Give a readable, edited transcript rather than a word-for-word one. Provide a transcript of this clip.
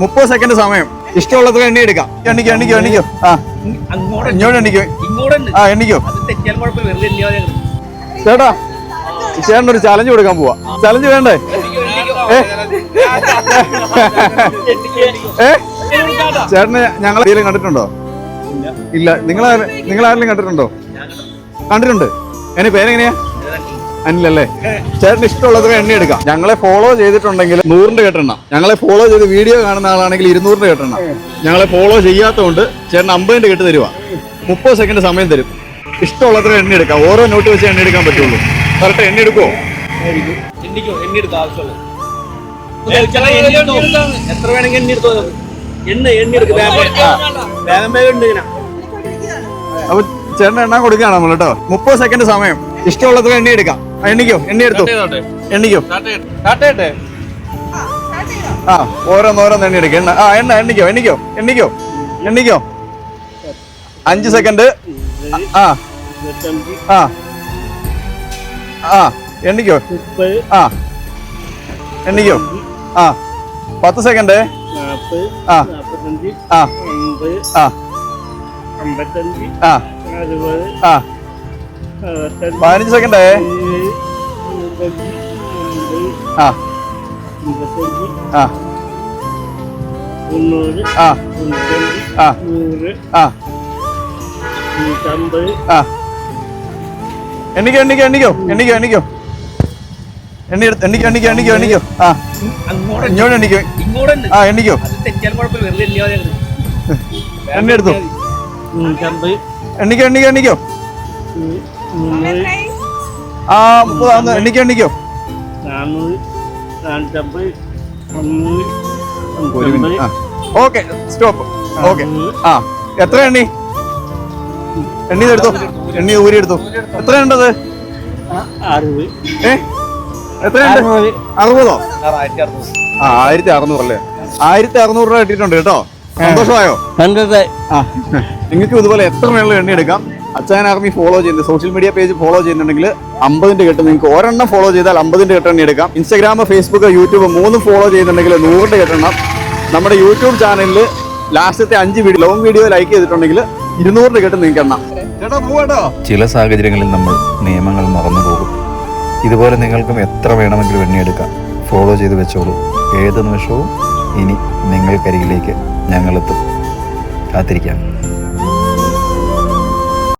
30 second സമയം. ഇഷ്ടമുള്ളത്ര എണ്ണി എടുക്കാം. എണ്ണിക്കോ. ആ ഇങ്ങോട്ട് എണ്ണിക്കോ. ആ എണ്ണിക്കോ. ചേട്ടാ ചേട്ടനൊരു ചലഞ്ച് കൊടുക്കാൻ പോവാ. ചലഞ്ച് വേണ്ടേ? ചേട്ടന് ഞങ്ങൾ ആരെങ്കിലും കണ്ടിട്ടുണ്ടോ? ഇല്ല. നിങ്ങളാരെങ്കിലും കണ്ടിട്ടുണ്ടോ? കണ്ടിട്ടുണ്ട്. എന്റെ പേരെങ്ങനെയാ? അനിലല്ലേ? ചേട്ടന് ഇഷ്ടമുള്ളത്ര എണ്ണ എടുക്കാം. ഞങ്ങളെ ഫോളോ ചെയ്തിട്ടുണ്ടെങ്കിൽ 100 കേട്ടെണ്ണം. ഞങ്ങളെ ഫോളോ ചെയ്ത് വീഡിയോ കാണുന്ന ആളാണെങ്കിൽ 200 കേട്ടെണ്ണം. ഞങ്ങളെ ഫോളോ ചെയ്യാത്തതുകൊണ്ട് ചേട്ടൻ 50 കെട്ട് തരുക. 30 സെക്കൻഡ് സമയം തരും. ഇഷ്ടമുള്ളത്ര എണ്ണ എടുക്കാം. ഓരോ നോട്ട് വെച്ച് എണ്ണ എടുക്കാൻ പറ്റുള്ളൂ. കറക്റ്റ് എണ്ണ എടുക്കുമോ? എത്ര വേണമെങ്കിൽ അപ്പൊ ചേട്ടൻ എണ്ണ കൊടുക്കുകയാണ് നമ്മൾ കേട്ടോ. 30 സെക്കൻഡ് സമയം. ഇഷ്ടമുള്ളത്ര എണ്ണ എടുക്കാം. എണ്ണിക്കോ. എണ്ണിയെടുത്തു. എണ്ണിക്കോ. ആ ഓരോന്ന് എണ്ണ എടുക്കാം. എണ്ണിക്കോ. 5 സെക്കൻഡ്. ആ എണ്ണിക്കോ. ആ 10 സെക്കൻഡ്. 15 സെക്കൻഡ്. 100. എണ്ണിക്കോ. ഇങ്ങോട്ട് എണ്ണിക്കോ. ആ എണ്ണിക്കോ. എണ്ണെടുത്തു. എണ്ണിക്കോ. ആ 30. എണ്ണിക്കോ. Okay stop. ഓക്കെ. ആ എത്ര എണ്ണി എടുത്തു? എണ്ണി ഊരിയെടുത്തു. എത്രയുണ്ടത്? എത്രയുണ്ട്? 60. ആ 1600 അല്ലേ? 1600 രൂപ കിട്ടിയിട്ടുണ്ട് കേട്ടോ. സന്തോഷമായോ? നിങ്ങൾക്ക് ഇതുപോലെ എത്ര വേണമെങ്കിലും എണ്ണ എടുക്കാം. അച്ചായൻ ആർമി ഫോളോ ചെയ്യുന്നത് സോഷ്യൽ മീഡിയ പേജ് ഫോളോ ചെയ്യുന്നുണ്ടെങ്കിൽ 50 കെട്ട് നിങ്ങൾക്ക് ഒരെണ്ണം ഫോളോ ചെയ്താൽ 50 കെട്ട് എണ്ണ എടുക്കാം. ഇൻസ്റ്റാഗ്രാം, ഫേസ്ബുക്ക്, യൂട്യൂബ് 3 ഫോളോ ചെയ്യുന്നുണ്ടെങ്കിൽ 100 കെട്ടെണ്ണം. നമ്മുടെ യൂട്യൂബ് ചാനലിൽ ലാസ്റ്റത്തെ 5 വീഡിയോ ലോങ് വീഡിയോ ലൈക്ക് ചെയ്തിട്ടുണ്ടെങ്കിൽ 200 കെട്ട് നിങ്ങൾക്ക് എണ്ണ. ചില സാഹചര്യങ്ങളിൽ നമ്മൾ നിയമങ്ങൾ മറന്നു പോകും. ഇതുപോലെ നിങ്ങൾക്കും എത്ര വേണമെങ്കിലും എണ്ണിയെടുക്കാം. ഫോളോ ചെയ്ത് വെച്ചോളൂ. ഏത് നിമിഷവും ഇനി നിങ്ങൾക്കരികിലേക്ക് ഞങ്ങളെത്തും. കാത്തിരിക്കാം.